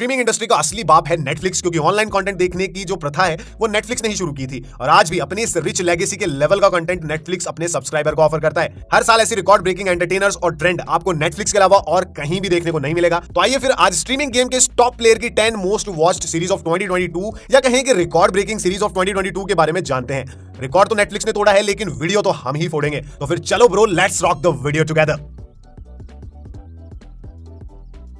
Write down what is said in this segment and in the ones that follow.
Streaming industry का असली बाप है नेटफ्लिक्स, क्योंकि ऑनलाइन कंटेंट देखने की जो प्रथा है वो नेटफ्लिक्स ने ही शुरू की थी और आज भी अपनी इस रिच लेगेसी के लेवल का कंटेंट नेटफ्लिक्स अपने सब्सक्राइबर को ऑफर करता है। हर साल ऐसी रिकॉर्ड ब्रेकिंग एंटरटेनर्स और ट्रेंड आपको नेटफ्लिक्स के अलावा और कहीं भी देखने को नहीं मिलेगा। तो आइए फिर आज स्ट्रीमिंग गेम के टॉप प्लेयर की 10 मोस्ट वॉच्ड सीरीज ऑफ 2022 या कहें कि रिकॉर्ड ब्रेकिंग सीरीज ऑफ 2022 के बारे में जानते हैं। रिकॉर्ड तो नेटफ्लिक्स ने तोड़ा है लेकिन वीडियो तो हम ही फोड़ेंगे। तो फिर चलो bro, let's rock the video together.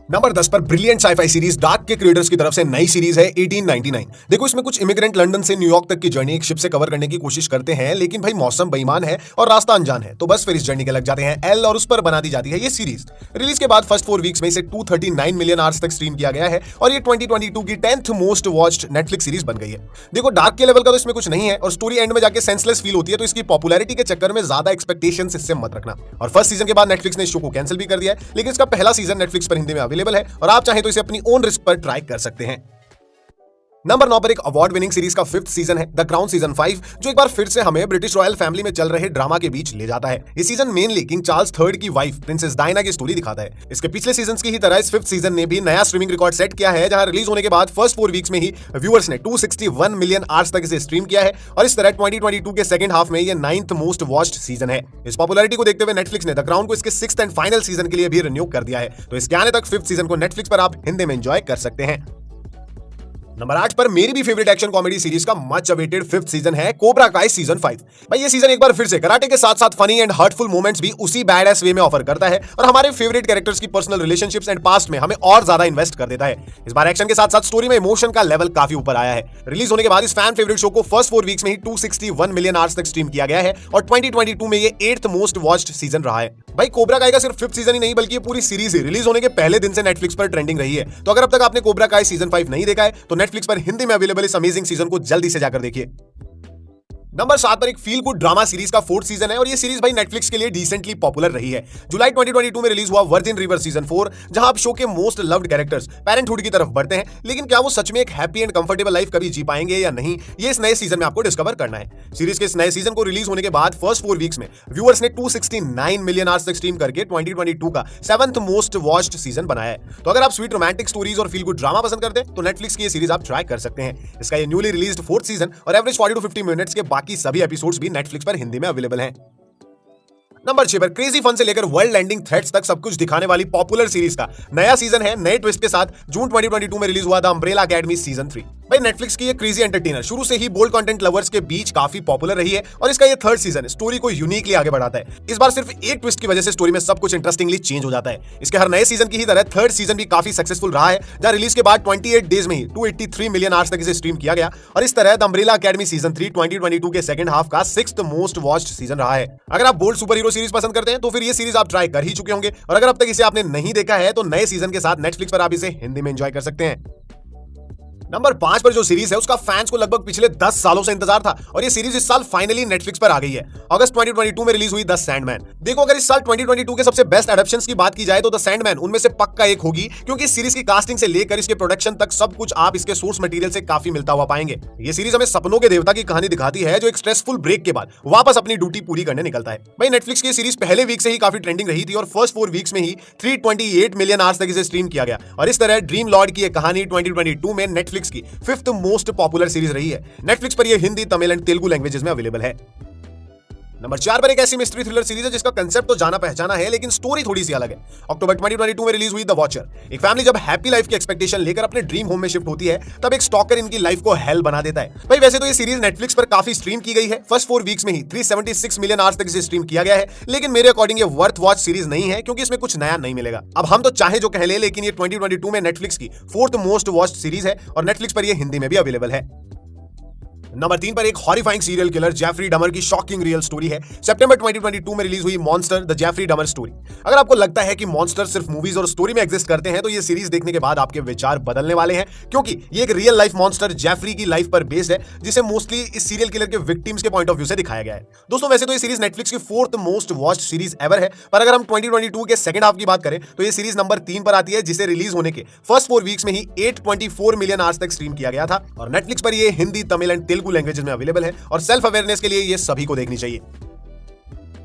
Number 10 पर ब्रिलियंट साइफाई सीरीज डार्क के क्रिएटर्स की तरफ से नई सीरीज है 1899। देखो, इसमें कुछ इमिग्रेंट लंदन से न्यूयॉर्क तक की जर्नी एक शिप से कवर करने की कोशिश करते हैं, लेकिन भाई मौसम बेईमान है और रास्ता अनजान है, तो बस फिर इस जर्नी के लग जाते हैं एल और उस पर बना दी जाती है ये सीरीज। रिलीज के बाद फर्स्ट 4 वीक्स में इसे 239 मिलियन आवर्स तक स्ट्रीम किया गया है और ये 2022 की 10th most watched Netflix series बन गई है। देखो, डार्क के लेवल का तो इसमें कुछ नहीं है और स्टोरी एंड में जाके सेंसलेस फील होती है, तो इसकी पॉपुलैरिटी के चक्कर में ज्यादा एक्सपेक्टेशंस इससे मत रखना। और फर्स्ट सीजन के बाद नेटफ्लिक्स ने इस शो को कैंसिल भी कर दिया है, लेकिन इसका पहला सीजन नेटफ्लिक्स पर हिंदी में अवेलेबल है और आप तो इसे अपनी ओन रिस्क पर ट्राई कर सकते हैं। नंबर 9 पर एक अवार्ड विनिंग सीरीज का 5th सीजन है द क्राउन सीजन 5, जो एक बार फिर से हमें ब्रिटिश रॉयल फैमिली में चल रहे ड्रामा के बीच ले जाता है। ये season mainly king Charles III की वाइफ प्रिंसेस डायना की स्टोरी दिखाता है। इसके पिछले सीजन्स की ही तरह इस 5th सीजन ने भी नया स्ट्रीमिंग रिकॉर्ड सेट किया है, जहां रिलीज होने के बाद फर्स्ट 4 वीक्स में ही व्यूअर्स ने 261 मिलियन आवर्स तक इसे स्ट्रीम किया है और इस तरह 2022 के सेकंड हाफ में ये 9th मोस्ट वॉच्ड सीजन है। इस पॉपुलैरिटी को देखते हुए नेटफ्लिक्स ने द क्राउन को इसके 6th एंड फाइनल सीजन के लिए भी रिन्यू कर दिया है, तो इसके आने तक 5th सीजन को नेटफ्लिक्स पर आप हिंदी में एंजॉय कर सकते हैं। नंबर 8 पर मेरी भी फेवरेट एक्शन कॉमेडी सीरीज का मच अवेटेड 5th सीजन है कोबरा काई सीजन 5। भाई ये सीजन एक बार फिर से कराटे के साथ साथ फनी एंड हर्टफुल मोमेंट्स भी उसी बैड एस वे में ऑफर करता है और हमारे फेवरेट कैरेक्टर्स की पर्सनल रिलेशनशिप्स एंड पास्ट में हमें और ज्यादा इन्वेस्ट कर देता है। इस बार एक्शन के साथ साथ स्टोरी में इमोशन का लेवल काफी ऊपर आया है। रिलीज होने के बाद इस फैन फेवरेट शो को फर्स्ट 4 वीक्स में ही 261 मिलियन आवर्स तक स्ट्रीम किया गया है और 2022 में ये 8th मोस्ट वॉच्ड सीजन रहा है। भाई कोबरा काई का सिर्फ 5th सीजन ही नहीं बल्कि ये पूरी सीरीज ही रिलीज होने के पहले दिन से नेटफ्लिक्स पर ट्रेंडिंग रही है। तो अगर अब तक आपने कोबरा काई सीजन 5 नहीं देखा है तो नेटफ्लिक्स पर हिंदी में इस अमेजिंग सीजन को जल्दी से जाकर देखिए। नंबर 7 पर एक फील गुड ड्रामा सीरीज का 4th सीजन है और ये सीरीज भाई नेटफ्लिक्स के लिए डिसेंटली पॉपुलर रही है। जुलाई 2022 में रिलीज हुआ वर्जिन रिवर सीजन 4, जहां अब शो के मोस्ट लव्ड कैरेक्टर्स पेरेंटहुड की तरफ बढ़ते हैं, लेकिन क्या वो सच में एक हैप्पी एंड कंफर्टेबल लाइफ कभी जी पाएंगे या नहीं, ये इस नए सीजन में आपको डिस्कवर करना है। सीरीज के इस नए सीजन को रिलीज होने के बाद फर्स्ट 4 वीक्स में व्यूअर्स ने 269 मिलियन आवर्स तक स्ट्रीम करके 2022 का 7th मोस्ट वॉच्ड सीजन बनाया है। तो अगर आप स्वीट रोमांटिक स्टोरीज और फील गुड ड्रामा पसंद करते हैं तो नेटफ्लिक्स की ये सीरीज आप ट्राई कर सकते हैं। इसका ये न्यूली रिलीज्ड 4th सीजन और एवरेज 40 to 50 मिनट्स के बाकी सभी एपिसोड्स भी नेटफ्लिक्स पर हिंदी में अवेलेबल हैं। नंबर 6 पर क्रेजी फन से लेकर वर्ल्ड एंडिंग थ्रेट्स तक सब कुछ दिखाने वाली पॉपुलर सीरीज का नया सीजन है नए ट्विस्ट के साथ जून 2022 में रिलीज हुआ द अम्ब्रेला अकेडमी सीजन 3। भाई नेटफ्लिक्स की ये क्रेजी एंटरटेनर शुरू से ही बोल्ड कंटेंट लवर्स के बीच काफी पॉपुलर रही है और इसका ये 3rd सीजन स्टोरी को यूनिकली आगे बढ़ाता है। इस बार सिर्फ एक ट्विस्ट की वजह से स्टोरी में सब कुछ इंटरेस्टिंगली चेंज हो जाता है। इसके हर नए सीजन की ही तरह 3rd सीजन भी काफी सक्सेसफुल रहा है, जहां रिलीज के बाद 28 डेज में ही 283 मिलियन आवर्स तक इसे स्ट्रीम किया गया और इस तरह द अम्ब्रेला अकेडमी सीजन 3 2022 के सेकंड हाफ का 6th मोस्ट वॉच्ड सीजन रहा है। अगर आप बोल्ड सुपर हीरो सीरीज पसंद करते हैं तो फिर ये सीरीज आप ट्राई कर ही चुके होंगे और अगर अब तक इसे आपने नहीं देखा है तो नए सीजन के साथ नेटफ्लिक्स पर आप इसे हिंदी में एंजॉय कर सकते हैं। नंबर 5 पर जो सीरीज है उसका फैंस को लगभग पिछले 10 सालों से इंतजार था और ये सीरीज इस साल फाइनली नेटफ्लिक्स पर आ गई है। अगस्त 2022 में रिलीज हुई द सैंडमैन। देखो, अगर इस साल 2022 के सबसे बेस्ट एडप्शंस की बात की जाए तो द सैंडमैन उनमें से पक्का एक होगी, क्योंकि इस सीरीज की कास्टिंग से लेकर इसके प्रोडक्शन तक सब कुछ आप इसके सोर्स मटेरियल से काफी मिलता हुआ पाएंगे। ये सीरीज हमें सपनों के देवता की कहानी दिखाती है जो एक स्ट्रेसफुल ब्रेक के बाद वापस अपनी ड्यूटी पूरी करने निकलता है। भाई नेटफ्लिक्स की सीरीज पहले वीक से ही काफी ट्रेंडिंग रही थी और फर्स्ट 4 वीक्स में ही 328 मिलियन आवर्स तक इसे स्ट्रीम किया गया और इस तरह ड्रीम लॉर्ड की कहानी 2022 में नेटफ्लिक्स की 5th मोस्ट पॉपुलर सीरीज रही है। नेटफ्लिक्स पर यह हिंदी, तमिल एंड तेलुगु लैंग्वेजेस में अवेलेबल है। नंबर 4 पर एक ऐसी मिस्ट्री थ्रिलर सीरीज है जिसका कंसेप्ट तो जाना पहचाना है, लेकिन स्टोरी थोड़ी सी अलग है। अक्टूबर 2022 में रिलीज हुई द वॉचर। एक फैमिली जब हैप्पी लाइफ की एक्सपेक्टेशन लेकर अपने ड्रीम होम में शिफ्ट होती है तब एक स्टॉकर इनकी लाइफ को हेल बना देता है। भाई वैसे तो ये सीरीज नेटफ्लिक्स पर काफी स्ट्रीम की गई है, फर्स्ट 4 वीक्स में ही 376 मिलियन आवर्स तक इसे स्ट्रीम किया गया है, लेकिन मेरे अकॉर्डिंग ये वर्थ वॉच सीरीज नहीं है क्योंकि इसमें कुछ नया नहीं मिलेगा। अब हम तो चाहे जो कह ले, लेकिन ये 2022 में नेटफ्लिक्स की 4th मोस्ट वॉच्ड सीरीज है और नेटफ्लिक्स पर ये हिंदी में भी अवेलेबल है। नंबर 3 पर एक हॉरिफाइंग सीरियल किलर जेफरी डमर की शॉकिंग रियल स्टोरी है। सितंबर 2022 में रिलीज हुई मॉन्स्टर द जेफरी डमर स्टोरी। अगर आपको लगता है कि मॉन्स्टर सिर्फ मूवीज और स्टोरी में एग्जिस्ट करते हैं तो ये सीरीज देखने के बाद आपके विचार बदलने वाले हैं, क्योंकि ये एक रियल लाइफ मॉन्स्टर जेफरी की लाइफ पर बेस्ड है, जिसे मोस्टली इस सीरियल किलर के विक्टिम्स के पॉइंट ऑफ व्यू से दिखाया गया है। दोस्तों वैसे तो ये सीरीज नेटफ्लिक्स की 4th most watched series ever है, पर अगर हम 2022 के सेकंड हाफ की बात करें तो ये सीरीज नंबर 3 पर आती है, जिसे रिलीज होने के फर्स्ट 4 वीक्स में ही 824 मिलियन आवर्स तक स्ट्रीम किया गया था और नेटफ्लिक्स पर ये हिंदी, तमिल एंड तेलुगु लैंग्वेजेस में अवेलेबल है और सेल्फ अवेयरनेस के लिए ये सभी को देखनी चाहिए।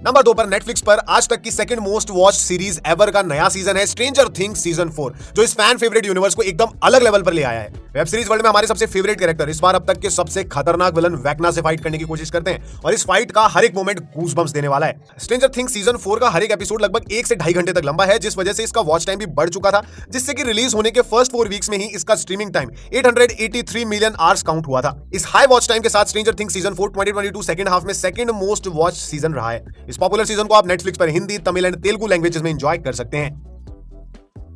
नंबर 2 पर नेटफ्लिक्स पर आज तक की second most watch series ever का नया सीजन है स्ट्रेंजर थिंग्स सीजन 4, जो इस फैन फेवरेट यूनिवर्स को एकदम अलग लेवल पर ले आया है। वेब सीरीज वर्ल्ड में हमारे सबसे फेवरेट कैरेक्टर इस बार अब तक के सबसे खतरनाक विलन वेक्ना से फाइट करने की कोशिश करते हैं और इस फाइट का हर एक मोमेंट गूज़बम्प्स देने वाला है। स्ट्रेंजर थिंग्स सीजन 4 का हर एक एपिसोड लगभग 1 से 2.5 घंटे तक लंबा है, जिस वजह से इसका वॉच टाइम भी बढ़ चुका था, जिससे कि रिलीज होने के फर्स्ट 4 वीक्स में ही इसका streaming time 883 million hours count हुआ था। इस हाई वॉच टाइम के साथ stranger things season 4 2022 second half में सेकंड मोस्ट वॉच सीजन रहा है। इस पॉपुलर सीजन को आप नेटफ्लिक्स पर हिंदी, तमिल एंड तेलुगु लैंग्वेजेस में एंजॉय कर सकते हैं।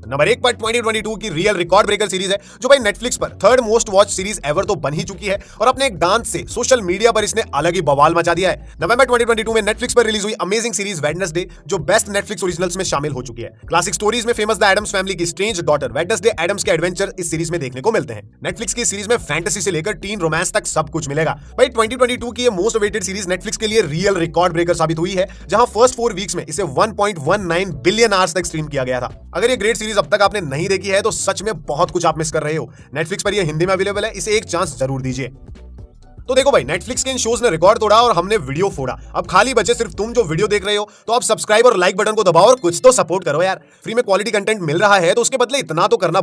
नंबर 1 पर 2022 की रियल रिकॉर्ड ब्रेकर सीरीज है, जो भाई नेटफ्लिक्स पर third most watch series ever तो बन ही चुकी है और अपने एक डांस से सोशल मीडिया पर इसने अलग ही बवाल मचा दिया है। नवंबर 2022 में नेटफ्लिक्स पर रिलीज हुई अमेजिंग सीरीज वेडनेसडे, जो बेस्ट नेटफ्लिक्स ओरिजिनल्स में शामिल हो चुकी है। क्लासिक स्टोरीज में फेमस द एडम्स फैमिली की स्ट्रेंज डॉटर वेडनेसडे एडम्स के एडवेंचर इस सीरीज में देखने को मिलते हैं। नेटफ्लिक्स की सीरीज में फैंटेसी से लेकर टीन रोमांस तक सब कुछ मिलेगा। भाई 2022 की ये मोस्ट अवेटेड सीरीज नेटफ्लिक्स के लिए रियल रिकॉर्ड ब्रेकर साबित हुई है, जहां फर्स्ट 4 वीक्स में इसे 1.19 बिलियन आवर्स तक स्ट्रीम किया गया था। अगर ये ग्रेट सीरीज अब तक आपने नहीं देखी है तो सच में बहुत कुछ आप मिस कर रहे हो। नेटफ्लिक्स पर ये हिंदी में अवेलेबल है, इसे एक चांस जरूर दीजिए। तो देखो भाई, नेटफ्लिक्स के इन शोज ने रिकॉर्ड तोड़ा और हमने वीडियो फोड़ा। अब खाली बचे सिर्फ तुम जो वीडियो देख रहे हो, तो आप सब्सक्राइब और लाइक बटन को दबाओ और कुछ तो सपोर्ट करो यार। फ्री में क्वालिटी कंटेंट मिल रहा है तो उसके बदले इतना तो करना